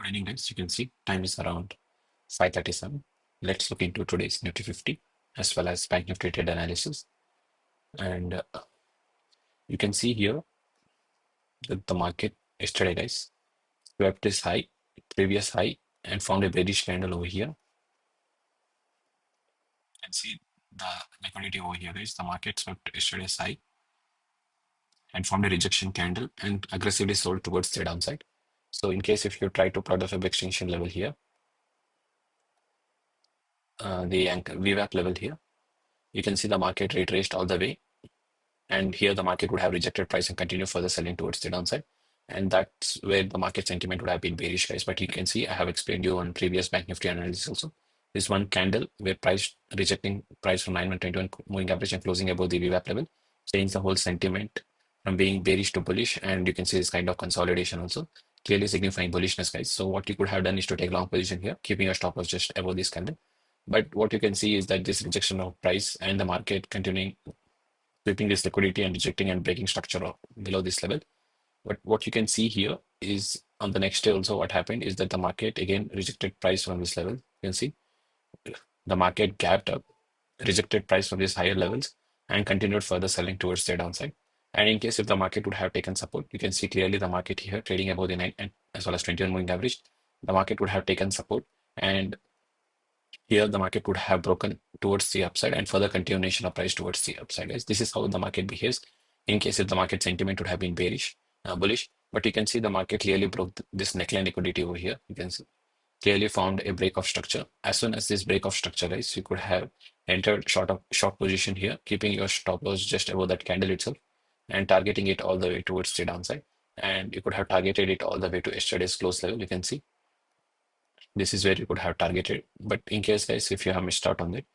Morning, guys. You can see time is around 5:37. Let's look into today's Nifty 50 as well as Bank Nifty trade analysis. And you can see here that the market yesterday, guys, swept this high, previous high, and found a bearish candle over here. And see the liquidity over here, guys. The market swept yesterday's high and found a rejection candle and aggressively sold towards the downside. So in case if you try to plot the Fib extension level here, the anchor VWAP level here, you can see the market retraced all the way, and here the market would have rejected price and continue further selling towards the downside, and that's where the market sentiment would have been bearish, guys. But you can see I have explained you on previous Bank Nifty analysis also. This one candle where price rejecting price from 9-121 moving average and closing above the VWAP level changed the whole sentiment from being bearish to bullish, and you can see this kind of consolidation also clearly signifying bullishness, guys. So what you could have done is to take long position here, keeping your stop loss just above this candle. But what you can see is that this rejection of price and the market continuing sweeping this liquidity and rejecting and breaking structure below this level. But what you can see here is on the next day also what happened is that the market again rejected price from this level. You can see the market gapped up, rejected price from these higher levels and continued further selling towards the downside. And in case if the market would have taken support, you can see clearly the market here trading above the 9 and as well as 21 moving average. The market would have taken support, and here the market would have broken towards the upside and further continuation of price towards the upside, guys. This is how the market behaves in case if the market sentiment would have been bearish, bullish. But you can see the market clearly broke this neckline liquidity over here. You can see clearly found a break of structure. As soon as this break of structure, guys, you could have entered short position here, keeping your stop loss just above that candle itself and targeting it all the way towards the downside. And you could have targeted it all the way to yesterday's close level. You can see this is where you could have targeted. But in case, guys, if you have missed out on it,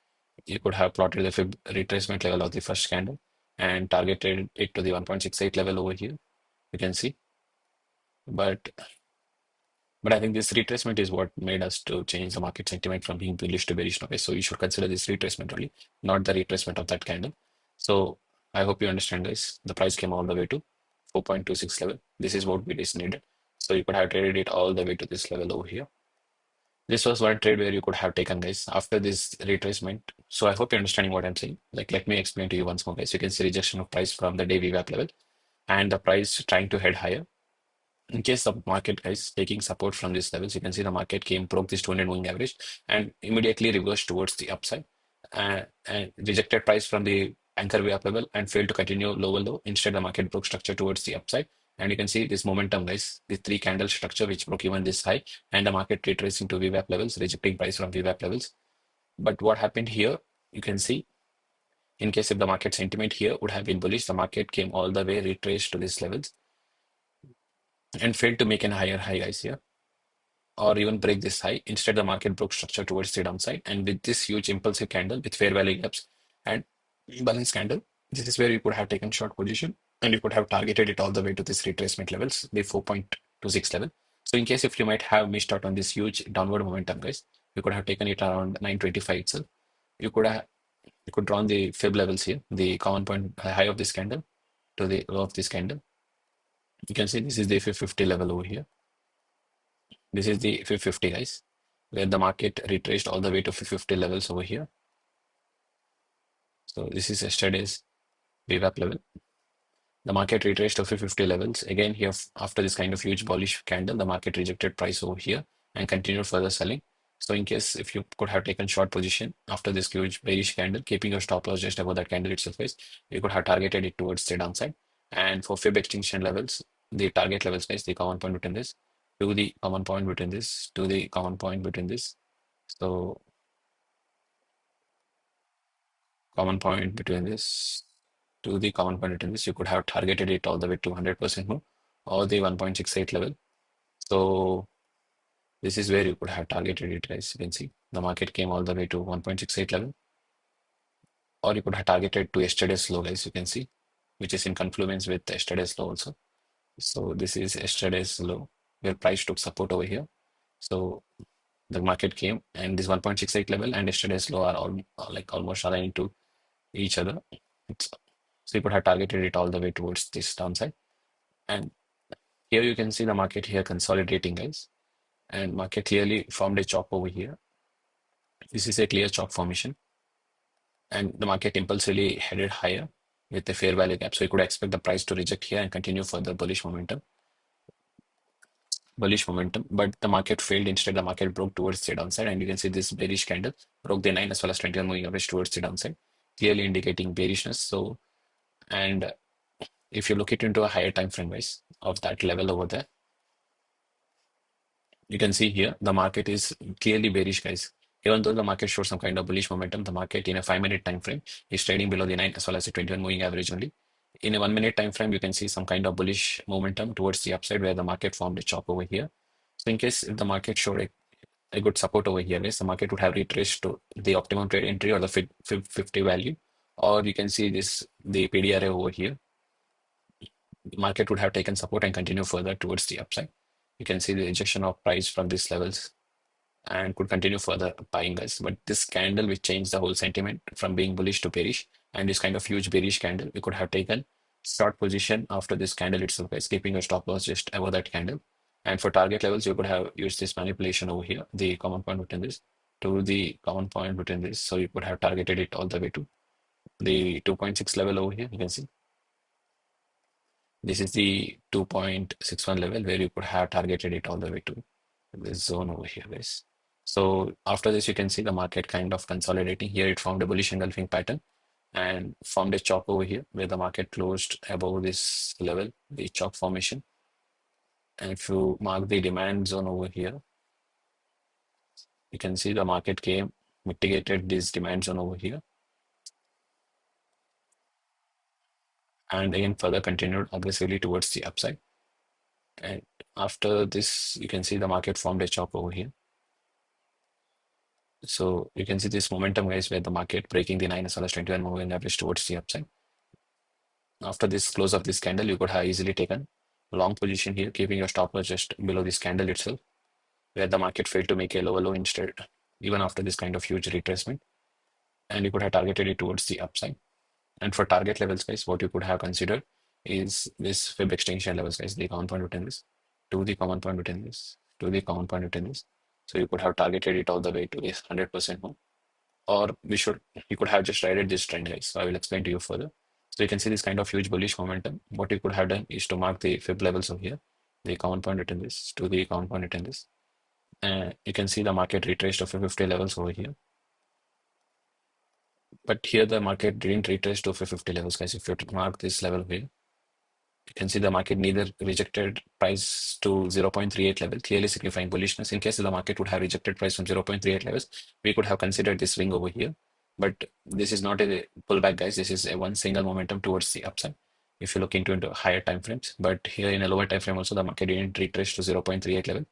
you could have plotted the Fib retracement level of the first candle and targeted it to the 1.68 level over here. You can see. But I think this retracement is what made us to change the market sentiment from being bullish to bearish. Okay, so you should consider this retracement only, not the retracement of that candle. So I hope you understand, guys. The price came all the way to 4.26 level. This is what is needed. So you could have traded it all the way to this level over here. This was one trade where you could have taken, guys, after this retracement. So I hope you're understanding what I'm saying. Like, let me explain to you once more, guys. You can see rejection of price from the day VWAP level and the price trying to head higher. In case the market, guys, taking support from these levels, you can see the market broke this 200 moving average and immediately reversed towards the upside and rejected price from the anchor VWAP level and failed to continue lower low. Instead, the market broke structure towards the upside. And you can see this momentum, guys, the three candle structure which broke even this high, and the market retracing to VWAP levels, rejecting price from VWAP levels. But what happened here, you can see, in case if the market sentiment here would have been bullish, the market came all the way retraced to these levels and failed to make an higher high, guys, here, or even break this high. Instead, the market broke structure towards the downside. And with this huge impulsive candle with fair value gaps and balanced candle, this is where you could have taken short position and you could have targeted it all the way to this retracement levels, the 4.26 level. So in case if you might have missed out on this huge downward momentum, guys, you could have taken it around 925 itself. You could draw on the fib levels here, the common point high of this candle to the low of this candle. You can see this is the 50 level over here. This is the 50, guys, where the market retraced all the way to 50 levels over here. So this is yesterday's VWAP level. The market retraced to 50 levels. Again, here after this kind of huge bullish candle, the market rejected price over here and continued further selling. So in case if you could have taken short position after this huge bearish candle, keeping your stop loss just above that candle itself, guys, you could have targeted it towards the downside. And for fib extinction levels, the target levels, guys, the common point between this to the common point between this to the common point between this. So common point between this to the common point between this, you could have targeted it all the way to 100% more or the 1.68 level. So this is where you could have targeted it, guys. You can see the market came all the way to 1.68 level, or you could have targeted to yesterday's low, guys. You can see, which is in confluence with yesterday's low also. So this is yesterday's low where price took support over here. So the market came and this 1.68 level and yesterday's low are all like almost aligned to each other. So you could have targeted it all the way towards this downside. And here you can see the market here consolidating, guys. and market clearly formed a chop over here. This is a clear chop formation, and the market impulsively headed higher with a fair value gap. So you could expect the price to reject here and continue further bullish momentum, but the market failed. Instead, the market broke towards the downside, and you can see this bearish candle broke the 9 as well as 21 moving average towards the downside, clearly indicating bearishness. So, and if you look it into a higher time frame wise of that level over there, you can see here the market is clearly bearish, guys. Even though the market shows some kind of bullish momentum, the market in a 5-minute time frame is trading below the 9 as well as the 21 moving average only. In a 1-minute time frame, you can see some kind of bullish momentum towards the upside where the market formed a chop over here. So in case if the market showed a good support over here, guys, the market would have retraced to the optimum trade entry or the 50 value, or you can see this the PDRA over here. The market would have taken support and continue further towards the upside. You can see the rejection of price from these levels and could continue further buying, guys. But this candle which changed the whole sentiment from being bullish to bearish, and this kind of huge bearish candle, we could have taken short position after this candle itself, guys, keeping a stop loss just above that candle. And for target levels, you could have used this manipulation over here, the common point between this to the common point between this. So you could have targeted it all the way to the 2.6 level over here. You can see this is the 2.61 level where you could have targeted it all the way to this zone over here, guys. So after this, you can see the market kind of consolidating. Here it formed a bullish engulfing pattern and formed a chop over here where the market closed above this level, the chop formation. And if you mark the demand zone over here, you can see the market came, mitigated this demand zone over here, and again further continued aggressively towards the upside. And after this, you can see the market formed a chop over here. So you can see this momentum, guys, where the market breaking the 9 as well as 21 moving average towards the upside. After this close of this candle, you could have easily taken a long position here, keeping your stop loss just below this candle itself, where the market failed to make a lower low instead, even after this kind of huge retracement. And you could have targeted it towards the upside. And for target levels, guys, what you could have considered is this fib extension levels, guys, the common point between this, to the common point between this, to the common point between this. So you could have targeted it all the way to this 100% more. Or you could have just ridden this trend, guys. So I will explain to you further. So you can see this kind of huge bullish momentum. What you could have done is to mark the fib levels over here, the common point between this, to the common point between this. And you can see the market retraced to 50 levels over here. But here the market didn't retrace to 50 levels, guys. If you mark this level here, you can see the market neither rejected price to 0.38 level, clearly signifying bullishness. In case the market would have rejected price from 0.38 levels, we could have considered this swing over here. But this is not a pullback, guys. This is a one single momentum towards the upside. If you look into higher time frames, but here in a lower time frame also, the market didn't retrace to 0.38 level.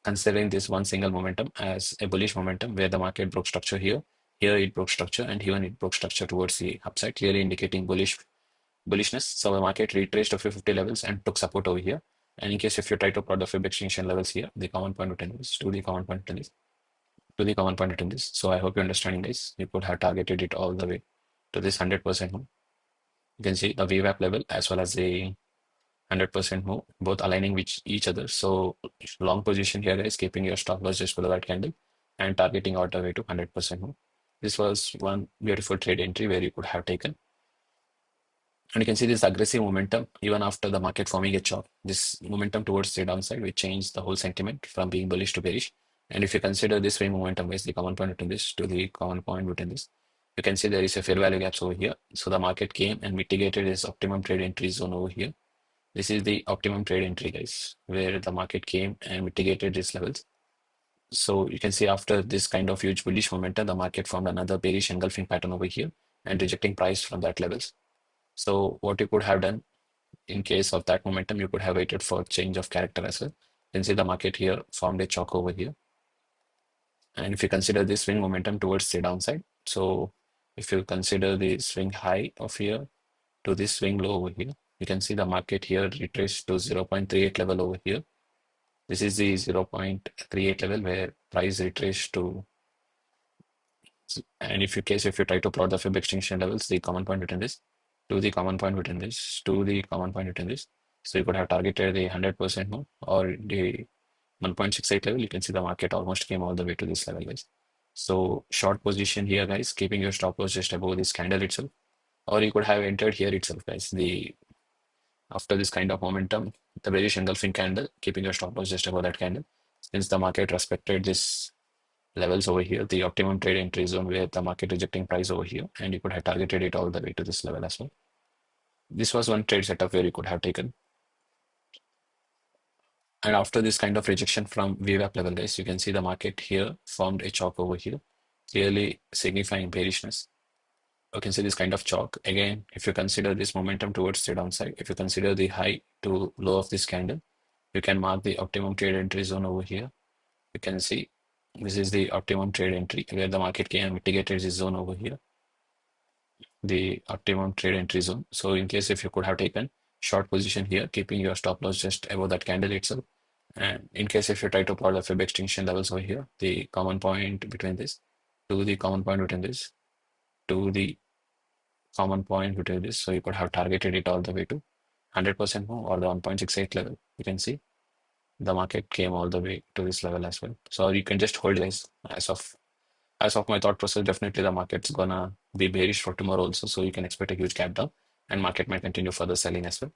Considering this one single momentum as a bullish momentum where the market broke structure here, here it broke structure, and here it broke structure towards the upside, clearly indicating bullishness. So the market retraced to 50 levels and took support over here. And in case if you try to plot the fib extinction levels here, the common point between this, to the common point between this, to the common point between this. So I hope you're understanding, guys. You could have targeted it all the way to this 100% move. You can see the VWAP level as well as the 100% move, both aligning with each other. So long position here is keeping your stop loss just below that candle and targeting all the way to 100% move. This was one beautiful trade entry where you could have taken. And you can see this aggressive momentum even after the market forming a chop. This momentum towards the downside will change the whole sentiment from being bullish to bearish. And if you consider this swing momentum is the common point between this to the common point between this, you can see there is a fair value gaps over here. So the market came and mitigated its optimum trade entry zone over here. This is the optimum trade entry, guys, where the market came and mitigated these levels. So you can see after this kind of huge bullish momentum, the market formed another bearish engulfing pattern over here and rejecting price from that levels. So what you could have done in case of that momentum, you could have waited for change of character as well. You can see the market here formed a chalk over here. And if you consider the swing momentum towards the downside, so if you consider the swing high of here to this swing low over here, you can see the market here retraced to 0.38 level over here. This is the 0.38 level where price retraced to. And if you try to plot the fib extinction levels, the common point between this to the common point between this to the common point between this. So you could have targeted the 100% move or the 1.68 level, you can see the market almost came all the way to this level, guys. So short position here, guys, keeping your stop loss just above this candle itself, or you could have entered here itself, guys. The After this kind of momentum, the bearish engulfing candle, keeping your stop loss just above that candle. Since the market respected this levels over here, the optimum trade entry zone where the market rejecting price over here, and you could have targeted it all the way to this level as well. This was one trade setup where you could have taken. And after this kind of rejection from VWAP level, guys, you can see the market here formed a chalk over here, clearly signifying bearishness. You can see this kind of chalk. Again, if you consider this momentum towards the downside, if you consider the high to low of this candle, you can mark the optimum trade entry zone over here. You can see this is the optimum trade entry where the market came and mitigated this zone over here, the optimum trade entry zone. So in case if you could have taken short position here, keeping your stop loss just above that candle itself. And in case if you try to plot the fib extinction levels over here, the common point between this to the common point between this to the common point between this, so you could have targeted it all the way to 100% move or the 1.68 level. You can see the market came all the way to this level as well. So you can just hold this as of my thought process. Definitely the market's gonna be bearish for tomorrow also, so you can expect a huge gap down and market might continue further selling as well.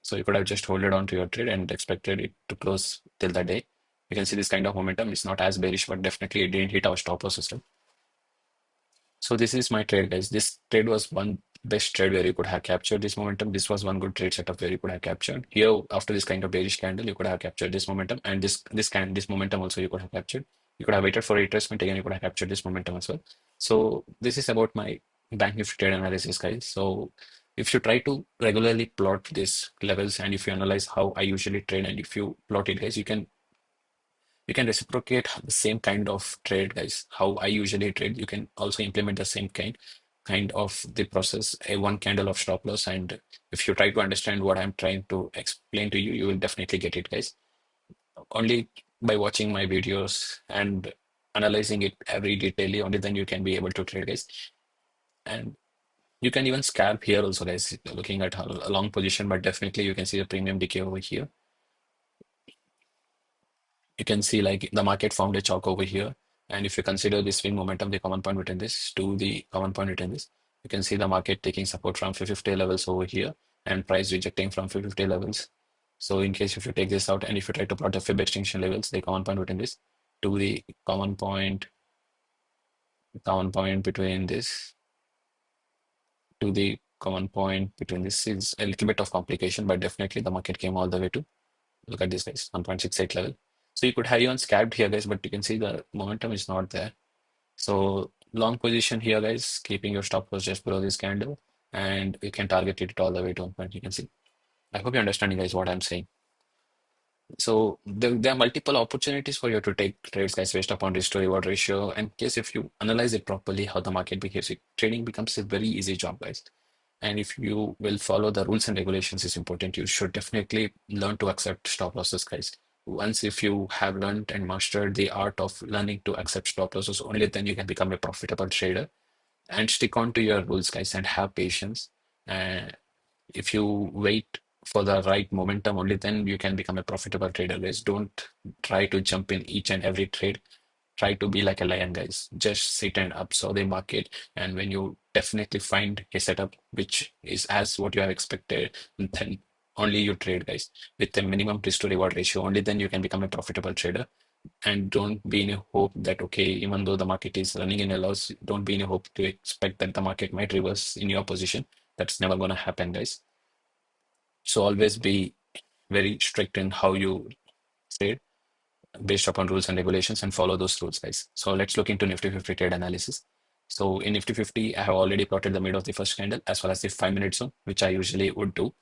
So you could have just hold it on to your trade and expected it to close till the day. You can see this kind of momentum is not as bearish, but definitely it didn't hit our stop loss system. So this is my trade, guys. This trade was one best trade where you could have captured this momentum. This was one good trade setup where you could have captured. Here, after this kind of bearish candle, you could have captured this momentum, and this momentum also you could have captured. You could have waited for retracement again. You could have captured this momentum as well. So this is about my Bank Nifty trade analysis, guys. So if you try to regularly plot these levels, and if you analyze how I usually trade, and if you plot it, guys, you can reciprocate the same kind of trade, guys. How I usually trade, you can also implement the same kind of the process, a one candle of stop loss. And if you try to understand what I'm trying to explain to you, you will definitely get it, guys. Only by watching my videos and analyzing it every detailedly, only then you can be able to trade, guys. And you can even scalp here also, guys, looking at a long position, but definitely you can see the premium decay over here. You can see like the market found a chalk over here. And if you consider the swing momentum, the common point between this to the common point between this, you can see the market taking support from 550 levels over here and price rejecting from 550 levels. So in case if you take this out and if you try to plot the fib extinction levels, the common point between this to the common point between this to the common point between this is a little bit of complication, but definitely the market came all the way to, look at this, guys, 1.68 level. So you could have even scalped here, guys, but you can see the momentum is not there. So long position here, guys, keeping your stop loss just below this candle, and you can target it all the way to 1 point. You can see. I hope you're understanding, guys, what I'm saying. So there are multiple opportunities for you to take trades, guys, based upon risk to reward ratio. And in case if you analyze it properly, how the market behaves, trading becomes a very easy job, guys. And if you will follow the rules and regulations is important. You should definitely learn to accept stop losses, guys. Once if you have learned and mastered the art of learning to accept stop losses, only then you can become a profitable trader. And stick on to your rules, guys, and have patience. And if you wait for the right momentum, only then you can become a profitable trader, guys. Don't try to jump in each and every trade. Try to be like a lion, guys. Just sit and observe the market. And when you definitely find a setup which is as what you have expected, then only you trade, guys, with a minimum risk to reward ratio. Only then you can become a profitable trader. And don't be in a hope that, okay, even though the market is running in a loss, don't be in a hope to expect that the market might reverse in your position. That's never going to happen, guys. So always be very strict in how you trade based upon rules and regulations and follow those rules, guys. So let's look into Nifty 50 trade analysis. So in Nifty 50, I have already plotted the middle of the first candle as well as the 5 minute zone, which I usually would do.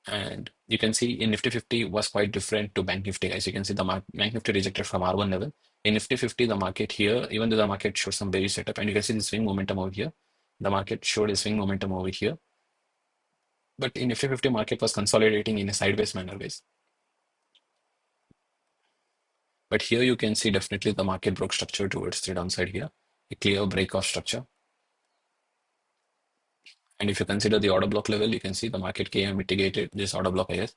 And you can see in Nifty 50 was quite different to Bank Nifty, guys. You can see the Bank Nifty rejected from R1 level. In Nifty 50, the market here, even though the market showed some bearish setup, and you can see the swing momentum over here, the market showed a swing momentum over here. But in Nifty 50, market was consolidating in a sideways manner, guys. But here you can see definitely the market broke structure towards the downside here, a clear break of structure. And if you consider the order block level, you can see the market came and mitigated this order block, I guess.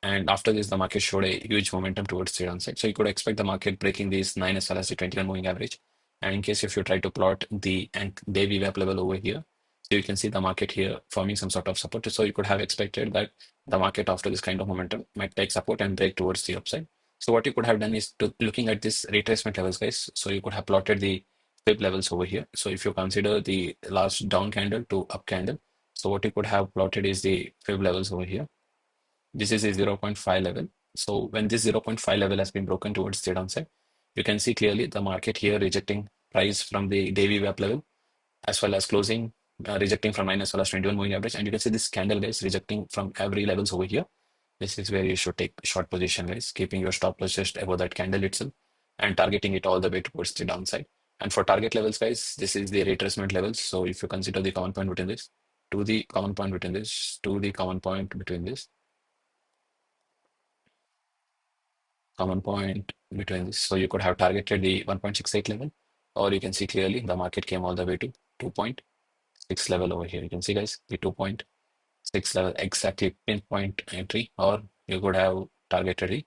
And after this, the market showed a huge momentum towards the downside. So you could expect the market breaking these 9 as well as the 21 moving average. And in case if you try to plot the day VWAP level over here, so you can see the market here forming some sort of support. So you could have expected that the market after this kind of momentum might take support and break towards the upside. So what you could have done is to looking at this retracement levels, guys. So you could have plotted the fib levels over here. So if you consider the last down candle to up candle, so what you could have plotted is the fib levels over here. This is a zero point 0.5 level. So when this zero point 0.5 level has been broken towards the downside, you can see clearly the market here rejecting price from the daily VWAP level as well as closing, rejecting from 9 as well as 21 moving average. And you can see this candle, guys, rejecting from every levels over here. This is where you should take short position, guys, keeping your stop loss just above that candle itself and targeting it all the way towards the downside. And for target levels, guys, this is the retracement levels. So if you consider the common point between this, to the common point between this, to the common point between this, common point between this. So you could have targeted the 1.68 level, or you can see clearly the market came all the way to 2.6 level over here. You can see, guys, the 2.6 level exactly pinpoint entry, or you could have targeted the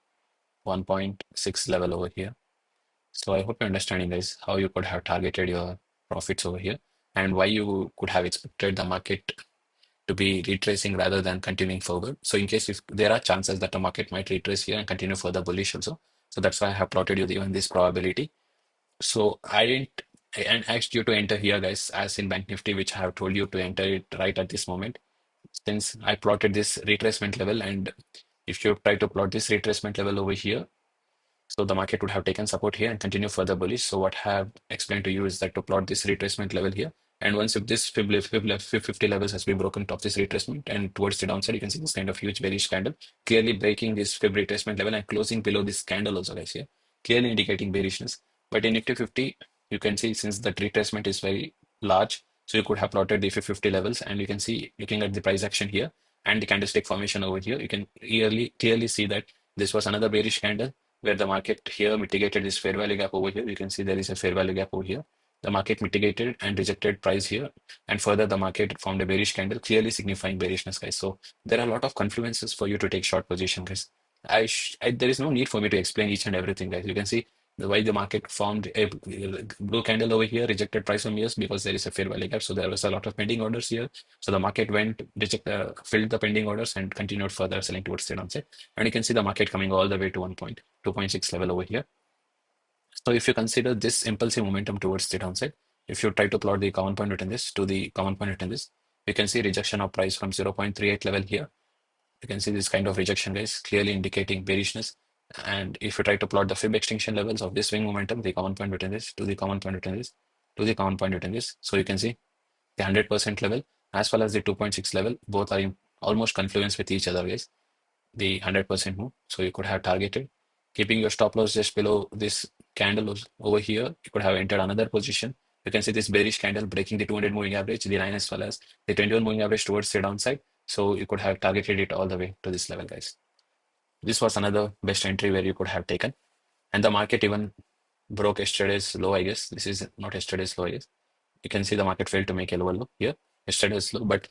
1.6 level over here. So I hope you're understanding, guys, how you could have targeted your profits over here and why you could have expected the market to be retracing rather than continuing forward. So in case if there are chances that the market might retrace here and continue further bullish also. So that's why I have plotted you even this probability. So I didn't and asked you to enter here, guys, as in Bank Nifty, which I have told you to enter it right at this moment. Since I plotted this retracement level, and if you try to plot this retracement level over here, so the market would have taken support here and continue further bullish. So what I have explained to you is that to plot this retracement level here. And once if this fib 50 levels has been broken top this retracement and towards the downside, you can see this kind of huge bearish candle, clearly breaking this fib retracement level and closing below this candle also, guys, here, clearly indicating bearishness. But in Nifty 50, you can see since the retracement is very large, so you could have plotted the fib 50 levels, and you can see looking at the price action here and the candlestick formation over here, you can clearly see that this was another bearish candle where the market here mitigated this fair value gap over here. You can see there is a fair value gap over here. The market mitigated and rejected price here. And further, the market formed a bearish candle, clearly signifying bearishness, guys. So there are a lot of confluences for you to take short position, guys. There is no need for me to explain each and everything, guys. You can see the way the market formed a blue candle over here, rejected price from years because there is a fair value gap. So there was a lot of pending orders here. So the market went, filled the pending orders and continued further selling towards the downside. And you can see the market coming all the way to 2.6 level over here. So if you consider this impulsive momentum towards the downside, if you try to plot the common point between this to the common point between this, you can see rejection of price from 0.38 level here. You can see this kind of rejection, guys, clearly indicating bearishness. And if you try to plot the fib extinction levels of this swing momentum, the common point between this to the common point between this to the common point between this, so you can see the 100% level as well as the 2.6 level, both are in almost confluence with each other, guys, the 100% move. So you could have targeted, keeping your stop loss just below this candle over here. You could have entered another position. You can see this bearish candle breaking the 200 moving average, the 9 as well as the 21 moving average towards the downside. So you could have targeted it all the way to this level, guys. This was another best entry where you could have taken. And the market even broke yesterday's low, I guess. This is not yesterday's low, I guess. You can see the market failed to make a lower low here. Yesterday's low, but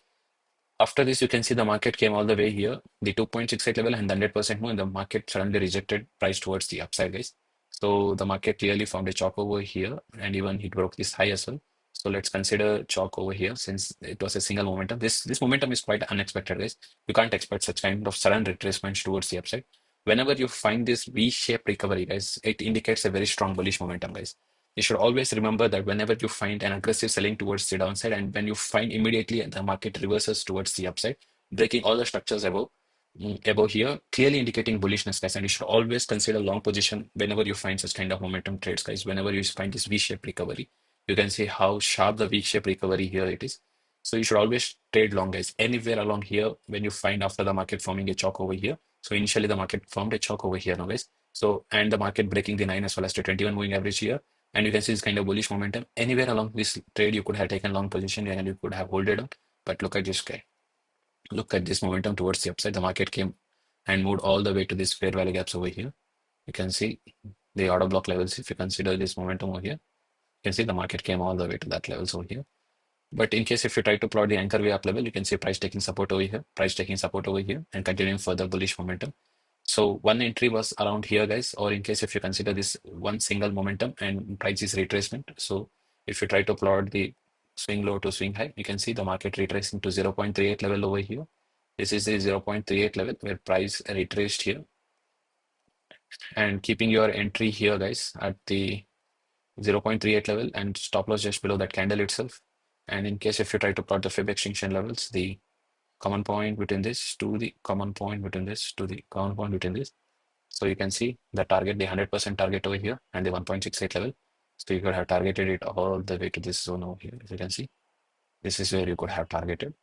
after this, you can see the market came all the way here, the 2.68 level and the 100% move, and the market suddenly rejected price towards the upside, guys. So the market clearly found a chalk over here, and even it broke this high as well. So let's consider chalk over here since it was a single momentum. This momentum is quite unexpected, guys. You can't expect such kind of sudden retracements towards the upside. Whenever you find this V-shaped recovery, guys, it indicates a very strong bullish momentum, guys. You should always remember that whenever you find an aggressive selling towards the downside, and when you find immediately the market reverses towards the upside, breaking all the structures above here, clearly indicating bullishness, guys. And you should always consider long position whenever you find such kind of momentum trades, guys. Whenever you find this V-shaped recovery, you can see how sharp the V-shaped recovery here it is. So you should always trade long, guys. Anywhere along here, when you find after the market forming a chalk over here. So initially the market formed a chalk over here now, guys. So and the market breaking the 9 as well as the 21 moving average here. And you can see this kind of bullish momentum. Anywhere along this trade, you could have taken long position and you could have holded on. But look at this guy. Look at this momentum towards the upside. The market came and moved all the way to this fair value gaps over here. You can see the order block levels. If you consider this momentum over here, you can see the market came all the way to that levels over here. But in case if you try to plot the anchor way up level, you can see price taking support over here, price taking support over here, and continuing further bullish momentum. So one entry was around here, guys, or in case if you consider this one single momentum and price is retracement. So if you try to plot the swing low to swing high, you can see the market retracing to 0.38 level over here. This is the 0.38 level where price retraced here, and keeping your entry here, guys, at the 0.38 level and stop loss just below that candle itself. And in case if you try to plot the Fib extinction levels, the common point between this to the common point between this to the common point between this. So you can see the target, the 100% target over here and the 1.68 level. So you could have targeted it all the way to this zone over here. As you can see, this is where you could have targeted.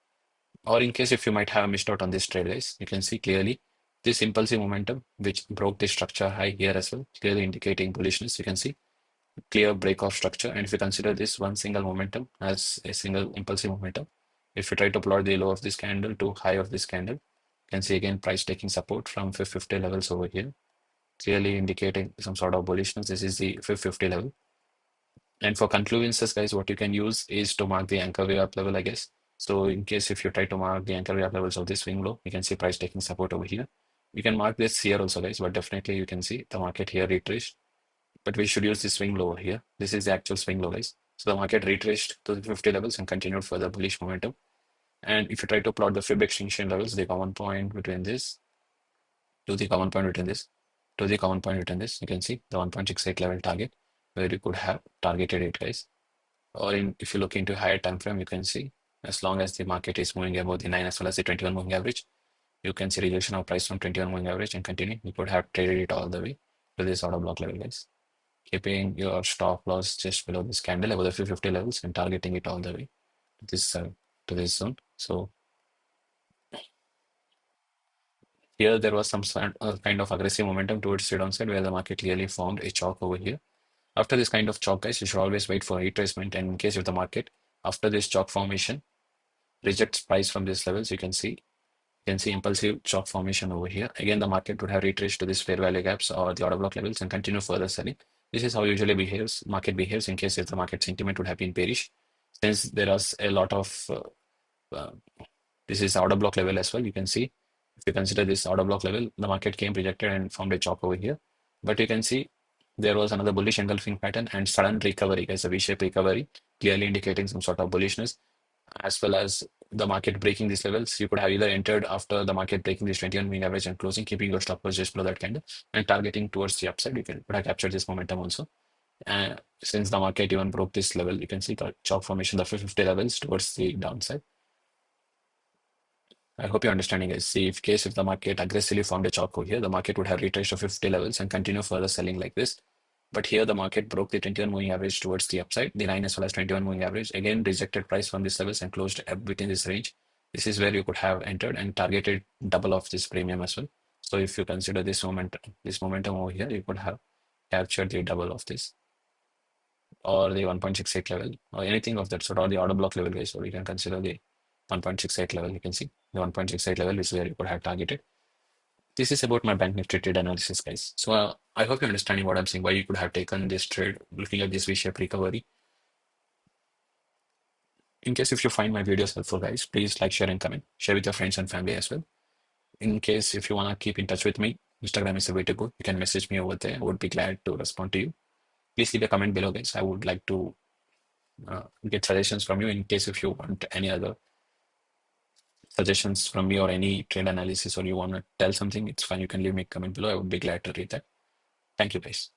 Or in case if you might have missed out on this trade, guys, you can see clearly this impulsive momentum, which broke the structure high here as well, clearly indicating bullishness. You can see clear break of structure. And if you consider this one single momentum as a single impulsive momentum, if you try to plot the low of this candle to high of this candle, you can see again price taking support from 550 levels over here, clearly indicating some sort of bullishness. This is the 550 level. And for conclusions, guys, what you can use is to mark the anchor wave up level, I guess. So in case if you try to mark the anchor wave up levels of this swing low, you can see price taking support over here. You can mark this here also, guys, but definitely you can see the market here retraced. But we should use the swing low over here. This is the actual swing low, guys. So the market retraced to the 50 levels and continued further bullish momentum. And if you try to plot the Fib extinction levels, the common point between this to the common point between this to the common point between this, you can see the 1.68 level target where you could have targeted it, guys. Or if you look into higher time frame, you can see as long as the market is moving above the 9 as well as the 21 moving average, you can see rejection of price from 21 moving average and continue. You could have traded it all the way to this order block level, guys. Keeping your stop loss just below this candle above the 350 levels and targeting it all the way to this zone. So here there was some kind of aggressive momentum towards the downside where the market clearly formed a chalk over here. After this kind of chalk, guys, you should always wait for retracement. And in case of the market, after this chalk formation, rejects price from these levels, you can see impulsive chalk formation over here. Again, the market would have retraced to this fair value gaps or the order block levels and continue further selling. This is how usually market behaves in case if the market sentiment would have been bearish. Since there is a lot of uh, this is order block level as well. You can see if you consider this order block level, the market came rejected and formed a chop over here. But you can see there was another bullish engulfing pattern and sudden recovery, guys, a V-shaped recovery, clearly indicating some sort of bullishness, as well as the market breaking these levels. You could have either entered after the market breaking this 21 moving average and closing, keeping your stop loss just below that candle and targeting towards the upside. You could have captured this momentum also. And since the market even broke this level, you can see the chalk formation, the 50 levels towards the downside. I hope you're understanding, guys. See, if the market aggressively formed a chalk over here, the market would have retraced to 50 levels and continue further selling like this. But here the market broke the 21 moving average towards the upside, the 9 as well as 21 moving average. Again, rejected price from these levels and closed up within this range. This is where you could have entered and targeted double of this premium as well. So if you consider this momentum over here, you could have captured the double of this or the 1.68 level or anything of that sort or the order block level, guys. So you can consider the 1.68 level. You can see the 1.68 level is where you could have targeted. This is about my bank nifty trade analysis, guys. So I hope you're understanding what I'm saying, why you could have taken this trade, looking at this V-shaped recovery. In case if you find my videos helpful, guys, please like, share, and comment. Share with your friends and family as well. In case if you want to keep in touch with me, Instagram is the way to go. You can message me over there. I would be glad to respond to you. Please leave a comment below, guys. I would like to get suggestions from you in case if you want any other suggestions from me or any trade analysis or you want to tell something, it's fine. You can leave me a comment below. I would be glad to read that. Thank you, guys.